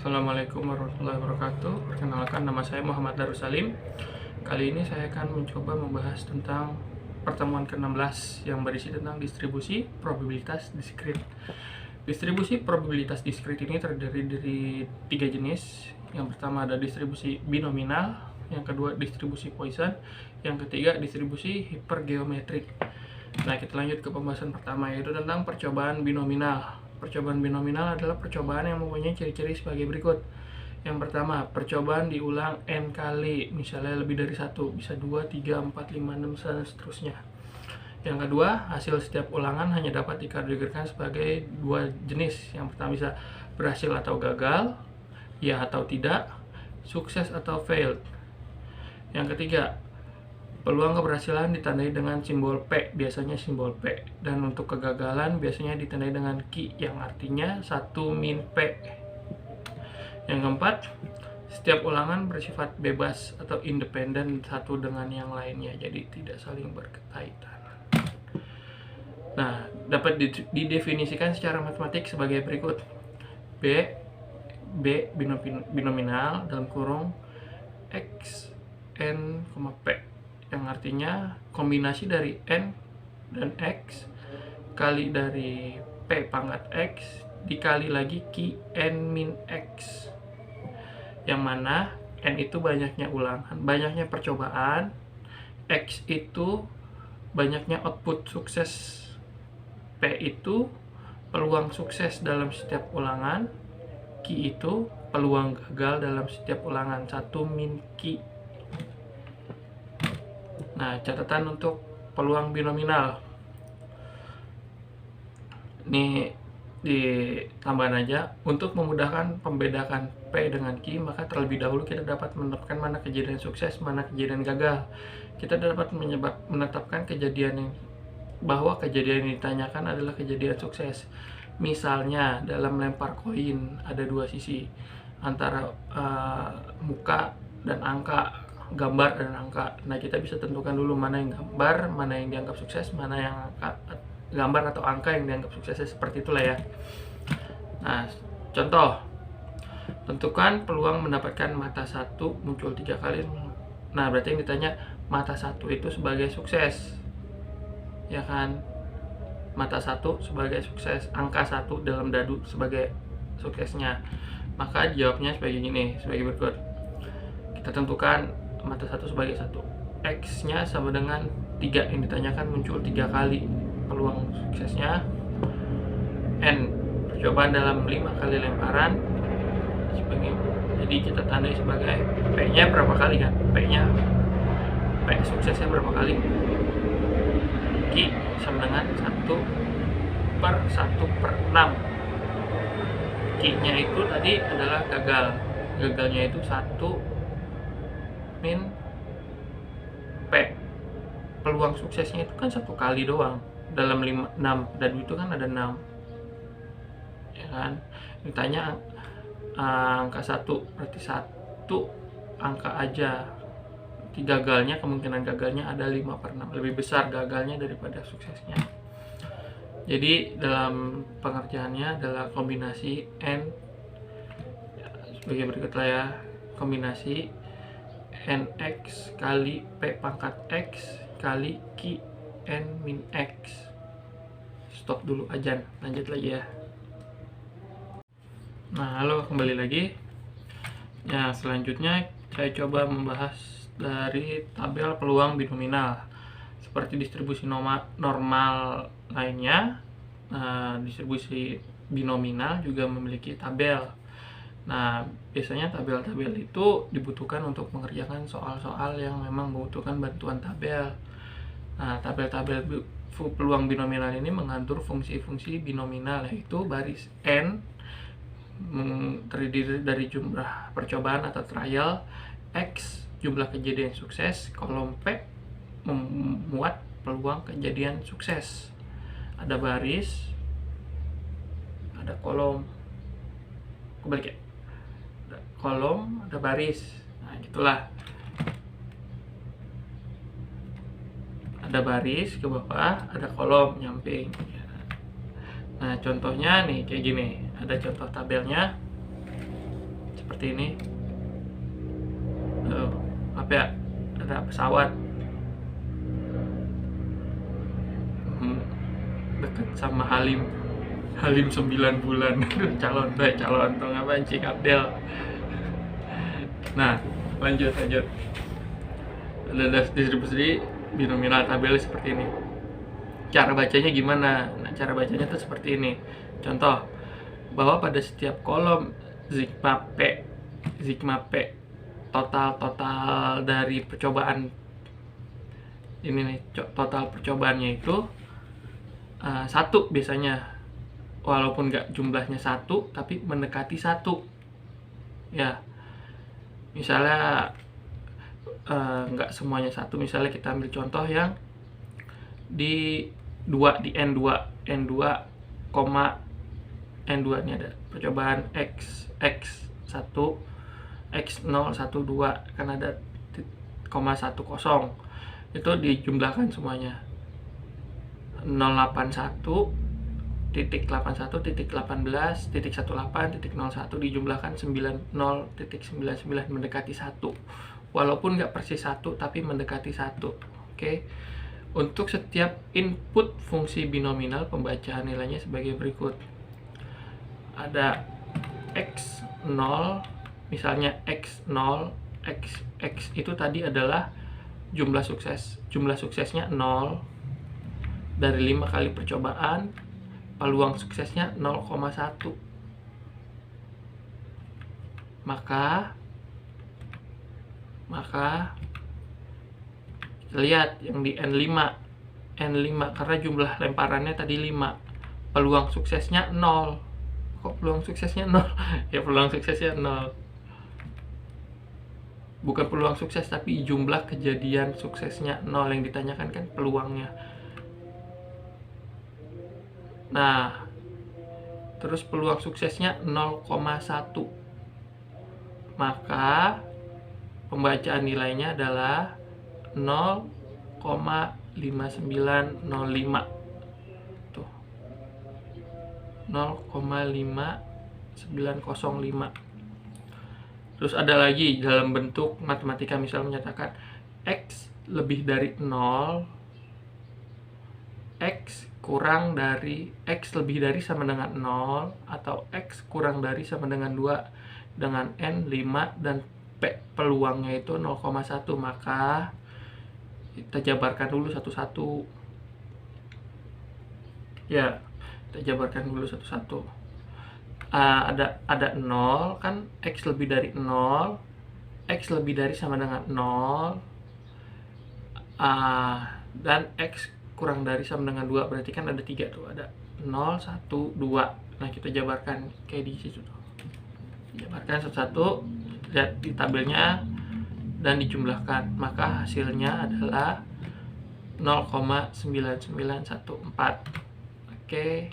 Assalamualaikum warahmatullahi wabarakatuh. Perkenalkan, nama saya Muhammad Darussalim. Kali ini saya akan mencoba membahas tentang pertemuan ke-16 yang berisi tentang distribusi probabilitas diskrit. Distribusi probabilitas diskrit ini terdiri dari 3 jenis. Yang pertama ada distribusi binominal, yang kedua distribusi Poisson, yang ketiga distribusi hipergeometrik. Nah, kita lanjut ke pembahasan pertama, yaitu tentang percobaan binominal. Percobaan binominal adalah percobaan yang mempunyai ciri-ciri sebagai berikut. Yang pertama, percobaan diulang n kali, misalnya lebih dari 1, bisa 2, 3, 4, 5, 6, dan seterusnya. Yang kedua, hasil setiap ulangan hanya dapat dikategorikan sebagai 2 jenis. Yang pertama bisa berhasil atau gagal, ya atau tidak, sukses atau failed. Yang ketiga, peluang keberhasilan ditandai dengan simbol P, biasanya simbol P. Dan untuk kegagalan biasanya ditandai dengan Q, yang artinya 1 min P. Yang keempat, setiap ulangan bersifat bebas atau independen satu dengan yang lainnya, jadi tidak saling berkaitan. Nah, dapat didefinisikan secara matematik sebagai berikut. B binominal dalam kurung X, N, P, yang artinya kombinasi dari N dan X kali dari P pangkat X dikali lagi Q N min X, yang mana N itu banyaknya ulangan, banyaknya percobaan, X itu banyaknya output sukses, P itu peluang sukses dalam setiap ulangan, Q itu peluang gagal dalam setiap ulangan, 1 min Q. Nah, catatan untuk peluang binominal. Ini ditambahkan aja, untuk memudahkan pembedakan P dengan Q, maka terlebih dahulu kita dapat menetapkan mana kejadian sukses, mana kejadian gagal. Kita dapat menetapkan kejadian bahwa kejadian yang ditanyakan adalah kejadian sukses. Misalnya dalam lempar koin ada 2 sisi, antara muka dan angka, gambar dan angka. Nah, kita bisa tentukan dulu mana yang gambar, mana yang dianggap sukses, mana yang gambar atau angka yang dianggap sukses, seperti itulah ya. Nah, contoh, tentukan peluang mendapatkan mata 1 muncul 3 kali. Nah, berarti yang ditanya mata 1 itu sebagai sukses, ya kan? Mata 1 sebagai sukses, angka 1 dalam dadu sebagai suksesnya. Maka jawabnya sebagai gini, sebagai berikut. Kita tentukan mata 1 sebagai 1, X nya sama dengan 3, yang ditanyakan muncul 3 kali, peluang suksesnya N, percobaan dalam 5 kali lemparan sebagai, jadi kita tandai sebagai P nya berapa kali kan, P suksesnya berapa kali, Q sama dengan 1/1/6, Q nya itu tadi adalah gagalnya itu 1 min P, peluang suksesnya itu kan 1 kali doang dalam 6 dadu itu kan ada 6, ya kan? Ditanya angka 1, berarti 1 angka aja, gagalnya, kemungkinan gagalnya ada 5/6, lebih besar gagalnya daripada suksesnya. Jadi dalam pengerjaannya adalah kombinasi N sebagai berikutlah ya, kombinasi NX kali P pangkat X kali Q N min X. Stop dulu ajan, lanjut lagi ya. Nah, halo, kembali lagi. Ya, selanjutnya saya coba membahas dari tabel peluang binominal. Seperti distribusi normal lainnya, distribusi binominal juga memiliki tabel. Nah, biasanya tabel-tabel itu dibutuhkan untuk mengerjakan soal-soal yang memang membutuhkan bantuan tabel. Nah, tabel-tabel peluang binominal ini mengatur fungsi-fungsi binominal, yaitu baris N terdiri dari jumlah percobaan atau trial, X jumlah kejadian sukses, kolom P memuat peluang kejadian sukses. Ada baris, ada kolom, kebalik ya, ada kolom, ada baris. Nah, gitulah, ada baris ke bawah, ada kolom nyamping. Nah, contohnya nih kayak gini, ada contoh tabelnya. seperti ini. Apa ya, ada pesawat deket sama Halim 9 bulan. calon tuh ngapain Cik Abdel. Nah, lanjut ada distribusi binominal tabel seperti ini. Cara bacanya gimana? Nah, cara bacanya tuh seperti ini. Contoh, bahwa pada setiap kolom sigma P total dari percobaan ini nih, total percobaannya itu 1 biasanya, walaupun nggak jumlahnya 1 tapi mendekati 1 ya. Misalnya nggak semuanya 1, misalnya kita ambil contoh yang di N2 ini ada percobaan X1 X0 1 2 kan ada 0,10 itu dijumlahkan semuanya 081.81.18.01 dijumlahkan 90.99 mendekati 1 walaupun nggak persis 1 tapi mendekati 1. Oke. Untuk setiap input fungsi binominal pembacaan nilainya sebagai berikut. Ada X0, misalnya X0 X itu tadi adalah jumlah sukses. Jumlah suksesnya 0 dari 5 kali percobaan, peluang suksesnya 0,1. Maka lihat yang di N5 karena jumlah lemparannya tadi 5, peluang suksesnya 0. Kok peluang suksesnya 0? Ya peluang suksesnya 0. Bukan peluang sukses tapi jumlah kejadian suksesnya 0, yang ditanyakan kan peluangnya. Nah, terus peluang suksesnya 0,1. Maka pembacaan nilainya adalah 0,5905. Tuh. 0,5905. Terus ada lagi dalam bentuk matematika, misal menyatakan X lebih dari 0, X lebih dari sama dengan 0, atau X kurang dari sama dengan 2 dengan N 5 dan P peluangnya itu 0,1. Maka kita jabarkan dulu satu-satu. Ya, kita jabarkan dulu satu-satu. Ada 0 kan, X lebih dari 0, X lebih dari sama dengan 0, dan X kurang dari sama dengan 2, berarti kan ada 3 tuh, ada 0, 1, 2. Nah, kita jabarkan kayak di situ tuh. Jabarkan satu-satu, lihat di tabelnya dan dijumlahkan, maka hasilnya adalah 0,9914. Oke,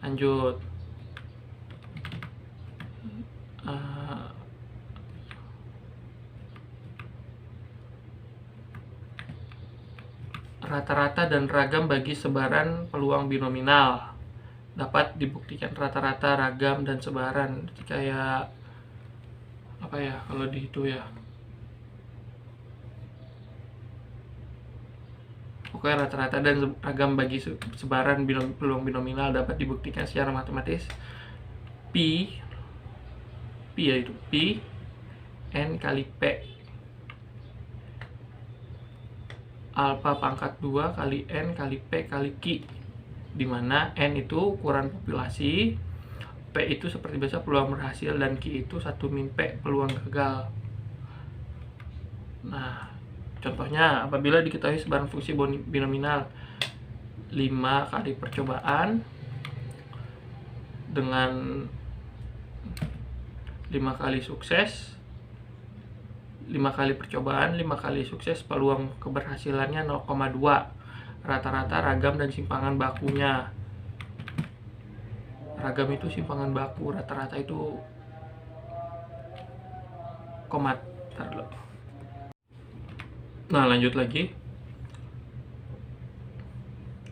lanjut. Rata-rata dan ragam bagi sebaran peluang binominal. Dapat dibuktikan rata-rata, ragam, dan sebaran. Kayak apa ya kalau di itu ya, pokoknya rata-rata dan ragam bagi sebaran peluang binominal dapat dibuktikan secara matematis. Pi yaitu Pi N kali P alfa pangkat 2 kali N kali P kali Q, di mana N itu ukuran populasi, P itu seperti biasa peluang berhasil, dan Q itu 1 min P peluang gagal. Nah, contohnya apabila diketahui sebaran fungsi binominal 5 kali percobaan dengan 5 kali sukses, 5 kali percobaan, 5 kali sukses, peluang keberhasilannya 0,2. Rata-rata, ragam, dan simpangan bakunya. Ragam itu simpangan baku, rata-rata itu komat. Nah, lanjut lagi.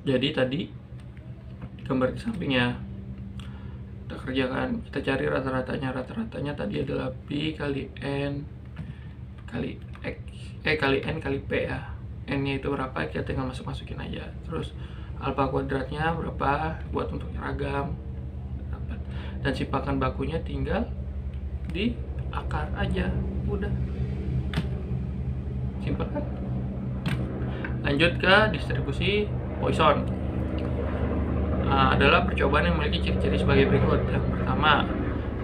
Jadi tadi gambar di sampingnya Kita kerjakan, kita cari rata-ratanya tadi adalah B kali N kali X, kali N kali P ya. N nya itu berapa, kita tinggal masukin aja. Terus alfa kuadratnya berapa buat untuk ragam, dan simpakan bakunya tinggal di akar aja, udah simpel kan. Lanjut ke distribusi Poisson. Adalah percobaan yang memiliki ciri-ciri sebagai berikut. Yang pertama,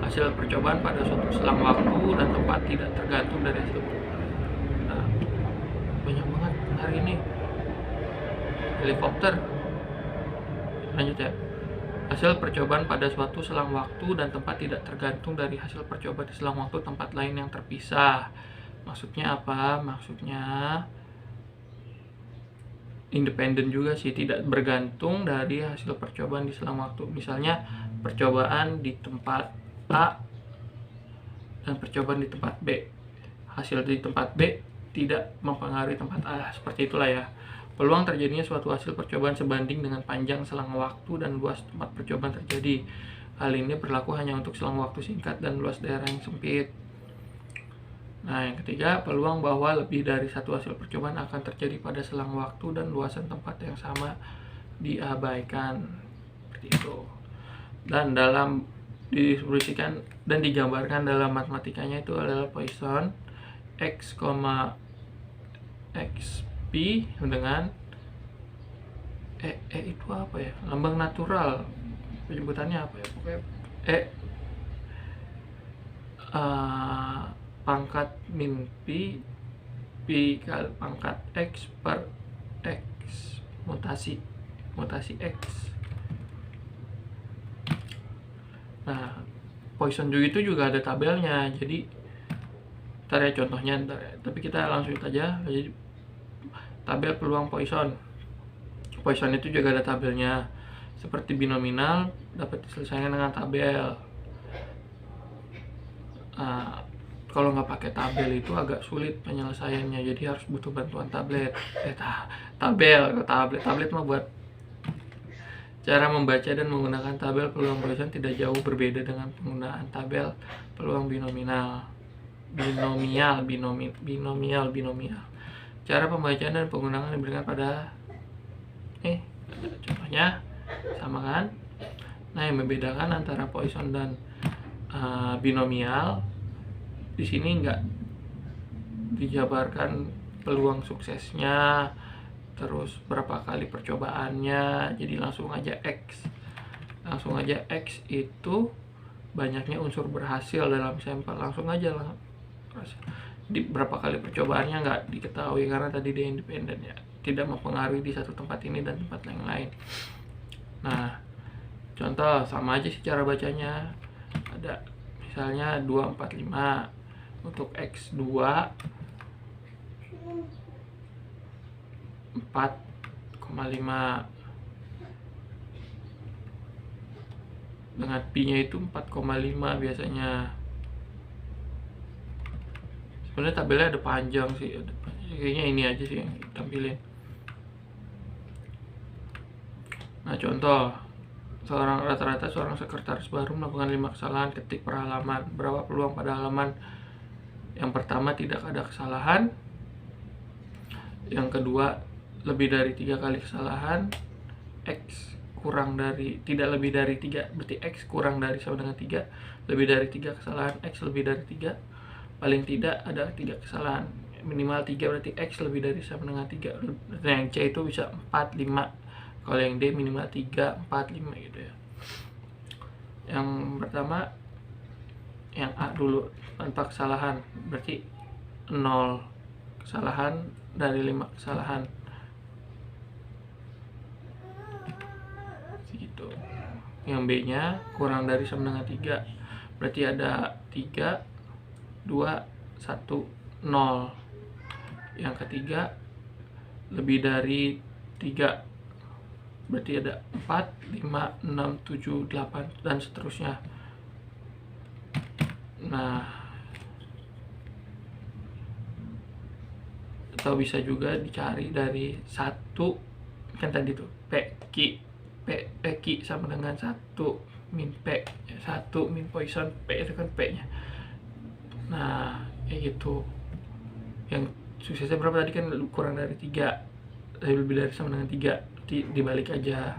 hasil percobaan pada suatu selang waktu dan tempat tidak tergantung dari hasil. Banyak banget hari ini helikopter. Lanjut ya. Hasil percobaan pada suatu selang waktu dan tempat tidak tergantung dari hasil percobaan di selang waktu tempat lain yang terpisah. Maksudnya apa? Maksudnya independen juga sih, tidak bergantung dari hasil percobaan di selang waktu. Misalnya percobaan di tempat A dan percobaan di tempat B. Hasil di tempat B tidak mempengaruhi tempat A. Seperti itulah ya. Peluang terjadinya suatu hasil percobaan sebanding dengan panjang selang waktu dan luas tempat percobaan terjadi. Hal ini berlaku hanya untuk selang waktu singkat dan luas daerah yang sempit. Nah, yang ketiga, peluang bahwa lebih dari satu hasil percobaan akan terjadi pada selang waktu dan luasan tempat yang sama diabaikan. Seperti itu. Dan dalam didistribusikan dan digambarkan dalam matematikanya itu adalah Poisson X, XP dengan itu apa ya, lambang natural, penyebutannya apa ya, pokoknya pangkat min P kali pangkat X per X mutasi X. Nah, Poisson itu juga ada tabelnya, jadi ntar ya contohnya ntar ya. Tapi kita langsung aja. Jadi tabel peluang Poisson itu juga ada tabelnya. Seperti binominal dapat diselesaikan dengan tabel. Kalau nggak pakai tabel itu agak sulit penyelesaiannya, jadi harus butuh bantuan tablet. Tablet mah buat cara membaca dan menggunakan tabel peluang Poisson tidak jauh berbeda dengan penggunaan tabel peluang binomial. Cara pembacaan dan penggunaan diberikan pada contohnya sama kan. Nah, yang membedakan antara Poisson dan binomial di sini nggak dijabarkan peluang suksesnya, terus berapa kali percobaannya, jadi langsung aja X itu banyaknya unsur berhasil dalam sampel, langsung aja lah. Di berapa kali percobaannya nggak diketahui karena tadi dia independen ya, tidak mempengaruhi di satu tempat ini dan tempat yang lain. Nah, contoh sama aja sih cara bacanya. Ada misalnya 245 untuk X2 4,5 dengan P-nya itu 4,5 biasanya. Sebenarnya tabelnya ada panjang sih, kayaknya ini aja sih yang ditampilin. Nah, contoh rata-rata seorang sekretaris baru melakukan 5 kesalahan ketik per halaman. Berapa peluang pada halaman yang pertama tidak ada kesalahan, yang kedua lebih dari 3 kali kesalahan, X kurang dari tidak lebih dari 3, berarti X kurang dari sama dengan 3, lebih dari 3 kesalahan, X lebih dari 3, paling tidak ada 3 kesalahan, minimal 3 berarti X lebih dari sama dengan 3. Nah, yang C itu bisa 4, 5, kalau yang D minimal 3, 4, 5 gitu ya. Yang pertama yang A dulu, tanpa kesalahan, berarti 0 kesalahan dari 5 kesalahan gitu. Yang B nya kurang dari sama dengan 3, berarti ada 3, 2, 1, 0. Yang ketiga lebih dari 3, berarti ada 4, 5, 6, 7, 8 dan seterusnya. Nah, atau bisa juga dicari dari 1, kan tadi tuh P Q sama dengan 1, min P, 1 min Poisson, P itu kan P nya. Nah kayak gitu. Yang suksesnya berapa tadi kan kurang dari 3, lebih dari sama dengan 3, dibalik aja.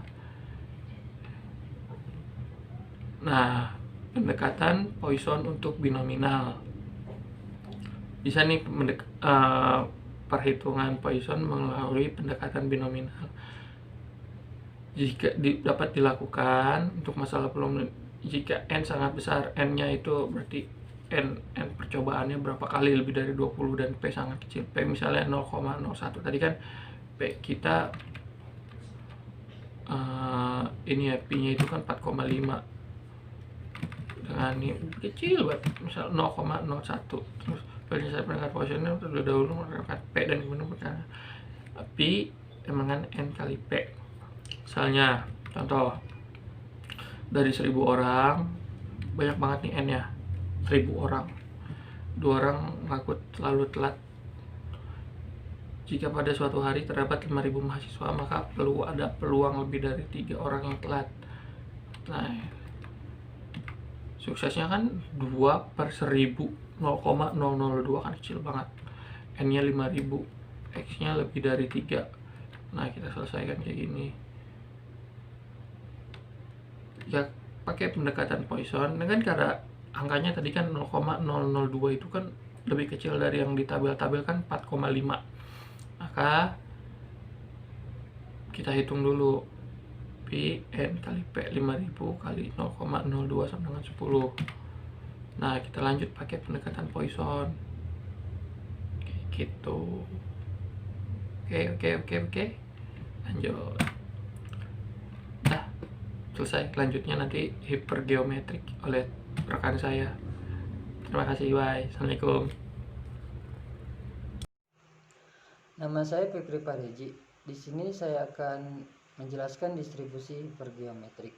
Nah pendekatan Poisson untuk binominal, bisa nih perhitungan Poisson melalui pendekatan binominal. Jika dapat dilakukan untuk masalah peluang, jika n sangat besar, n-nya itu berarti n percobaannya berapa kali lebih dari 20 dan p sangat kecil, p misalnya 0,01. Tadi kan p kita ini ya, p-nya itu kan 4,5 dengan ini kecil banget, misal 0,01. Terus penyelesaian pendekatan Poissonnya terlebih dahulu menggunakan p dan kemudian berkata p dengan n kali p. Misalnya contoh, dari 1000 orang banyak banget nih n-nya, 1000 orang, 2 orang ngaku selalu telat. Jika pada suatu hari terdapat 5000 mahasiswa, maka ada peluang lebih dari 3 orang yang telat. Nah suksesnya kan 2 per 1000, 0,002, kan kecil banget. N-nya 5000, X-nya lebih dari 3. Nah kita selesaikan kayak gini ya, pakai pendekatan Poisson. Dengan cara angkanya tadi kan 0,002 itu kan lebih kecil dari yang di tabel-tabel kan 4,5. Maka kita hitung dulu, P N kali P 5000 kali 0,02 sama dengan 10. Nah kita lanjut pakai pendekatan Poisson kayak gitu. Oke, lanjut. Dah selesai. Selanjutnya nanti hipergeometrik oleh rekan saya. Terima kasih, bye. Assalamualaikum. Nama saya Fikri Pareji. Di sini saya akan menjelaskan distribusi hipergeometrik.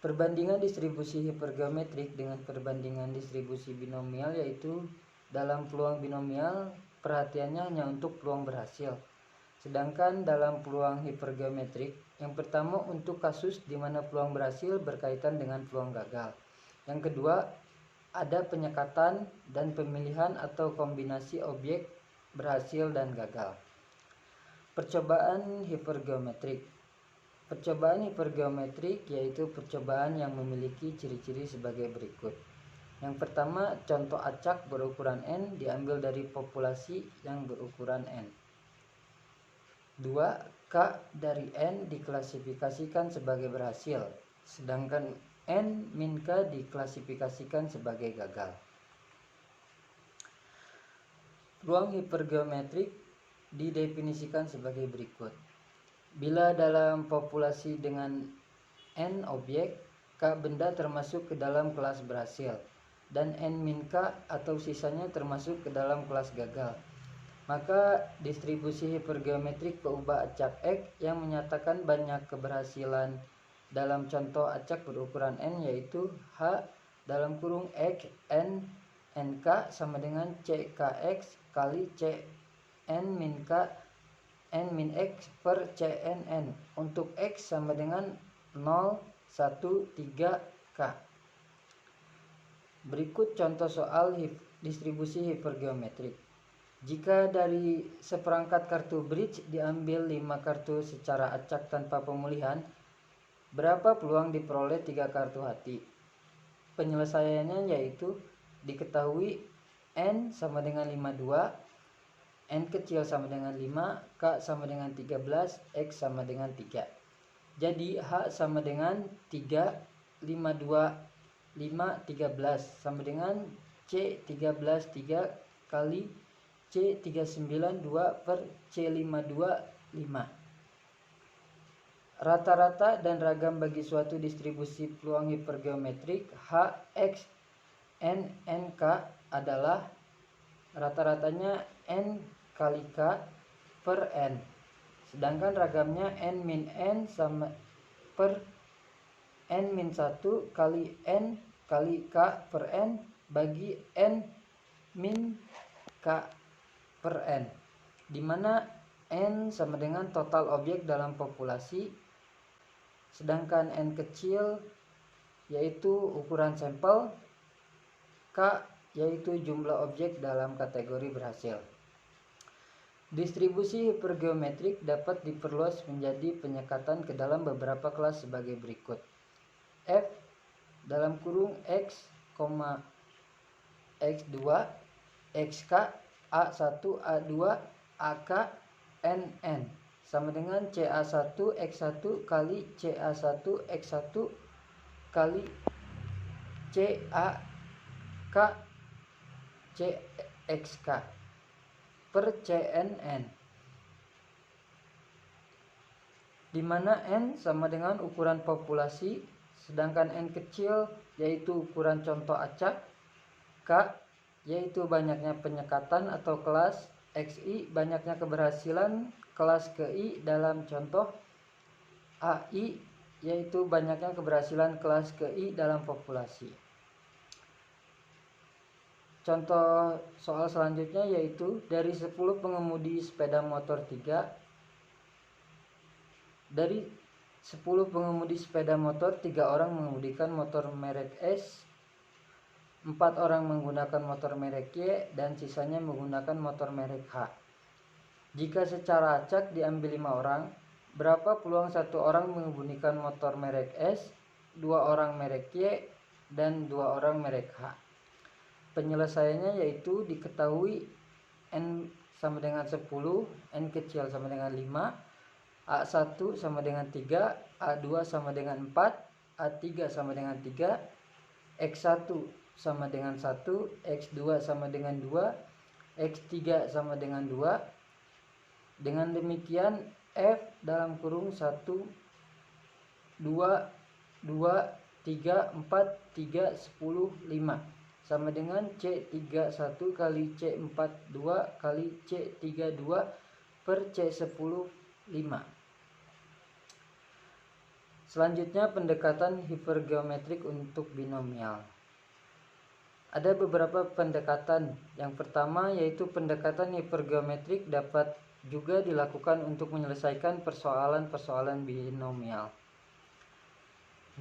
Perbandingan distribusi hipergeometrik dengan perbandingan distribusi binomial, yaitu dalam peluang binomial perhatiannya hanya untuk peluang berhasil. Sedangkan dalam peluang hipergeometrik, yang pertama untuk kasus di mana peluang berhasil berkaitan dengan peluang gagal. Yang kedua, ada penyekatan dan pemilihan atau kombinasi objek berhasil dan gagal. Percobaan hipergeometrik. Percobaan hipergeometrik yaitu percobaan yang memiliki ciri-ciri sebagai berikut. Yang pertama, contoh acak berukuran N diambil dari populasi yang berukuran N. 2. K dari N diklasifikasikan sebagai berhasil, sedangkan N min K diklasifikasikan sebagai gagal. Peluang hipergeometrik didefinisikan sebagai berikut. Bila dalam populasi dengan N objek, K benda termasuk ke dalam kelas berhasil, dan N min K atau sisanya termasuk ke dalam kelas gagal, maka distribusi hipergeometrik peubah acak X yang menyatakan banyak keberhasilan dalam contoh acak berukuran N, yaitu H dalam kurung X N NK sama dengan CKX kali C N min K N min X per CNN, untuk X sama dengan 0, 1, 3, K. Berikut contoh soal distribusi hipergeometrik. Jika dari seperangkat kartu bridge diambil 5 kartu secara acak tanpa pemulihan, berapa peluang diperoleh 3 kartu hati? Penyelesaiannya yaitu diketahui N sama dengan 52, N kecil sama dengan 5, K sama dengan 13, X sama dengan 3. Jadi H sama dengan 3, 52, 5, 13 sama dengan C 13, 3 kali C 392 per C52, 5. Rata-rata dan ragam bagi suatu distribusi peluang hipergeometrik H, X, N, NK adalah rata-ratanya N kali K per N. Sedangkan ragamnya N min N sama per N min 1 kali N kali K per N bagi N min K per N, di mana N sama dengan total objek dalam populasi, sedangkan N kecil yaitu ukuran sampel, K yaitu jumlah objek dalam kategori berhasil. Distribusi hipergeometrik dapat diperluas menjadi penyekatan ke dalam beberapa kelas sebagai berikut. F dalam kurung X, X2, XK, A1, A2, AK, NN sama dengan CA1 X1 kali CA1 X1 kali CAK CXK per CNN, di mana N sama dengan ukuran populasi, sedangkan N kecil yaitu ukuran contoh acak, K yaitu banyaknya penyekatan atau kelas, XI banyaknya keberhasilan kelas ke I dalam contoh, AI yaitu banyaknya keberhasilan kelas ke I dalam populasi. Contoh soal selanjutnya yaitu dari 10 pengemudi sepeda motor 3, dari 10 pengemudi sepeda motor 3 orang mengemudikan motor merek S, 4 orang menggunakan motor merek Y, dan sisanya menggunakan motor merek H. Jika secara acak diambil 5 orang, berapa peluang 1 orang mengemudikan motor merek S, 2 orang merek Y, dan 2 orang merek H? Penyelesaiannya yaitu diketahui N sama dengan 10, N kecil sama dengan 5, A1 sama dengan 3, A2 sama dengan 4, A3 sama dengan 3, X1 sama dengan 1, X2 sama dengan 2, X3 sama dengan 2. Dengan demikian F dalam kurung 1, 2, 2, 3, 4, 3, 10, 5 sama dengan C31 kali C42 kali C32 per C10, 5. Selanjutnya pendekatan hipergeometrik untuk binomial. Ada beberapa pendekatan. Yang pertama yaitu pendekatan hipergeometrik dapat juga dilakukan untuk menyelesaikan persoalan-persoalan binomial.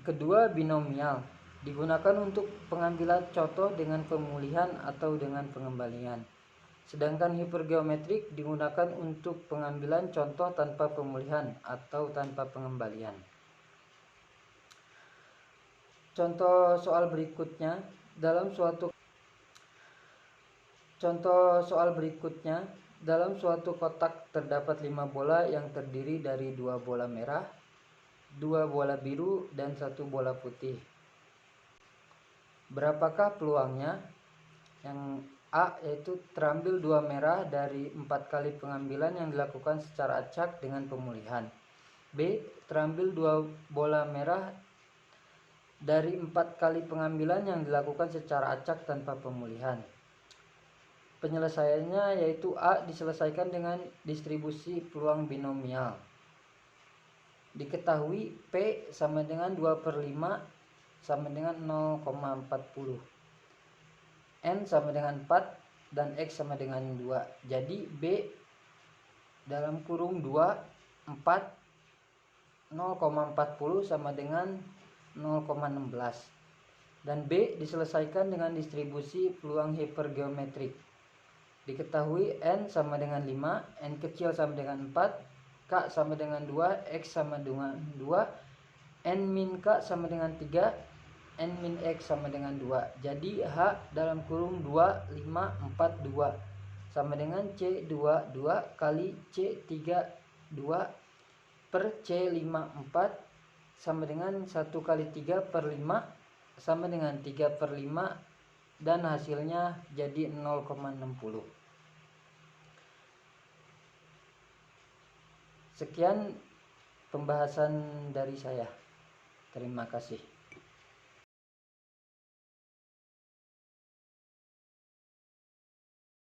Kedua, binomial digunakan untuk pengambilan contoh dengan pemulihan atau dengan pengembalian. Sedangkan hipergeometrik digunakan untuk pengambilan contoh tanpa pemulihan atau tanpa pengembalian. Contoh soal berikutnya, dalam suatu kotak terdapat 5 bola yang terdiri dari 2 bola merah, 2 bola biru, dan 1 bola putih. Berapakah peluangnya? Yang A yaitu terambil 2 merah dari 4 kali pengambilan yang dilakukan secara acak dengan pemulihan. B. Terambil 2 bola merah dari 4 kali pengambilan yang dilakukan secara acak tanpa pemulihan. Penyelesaiannya yaitu A diselesaikan dengan distribusi peluang binomial. Diketahui P sama dengan 2/5 sama dengan 0,40. N sama dengan 4 dan X sama dengan 2. Jadi B dalam kurung 2, 4, 0,40 sama dengan 0,16. Dan B diselesaikan dengan distribusi peluang hipergeometrik. Diketahui N sama dengan 5, N kecil sama dengan 4, K sama dengan 2, X sama dengan 2, N min K sama dengan 3, N min X sama dengan 2. Jadi H dalam kurung 2, 5, 4, 2 sama dengan C22 kali C32 per C54 sama dengan 1 kali 3/5 sama dengan 3/5, dan hasilnya jadi 0,60. Sekian pembahasan dari saya. Terima kasih.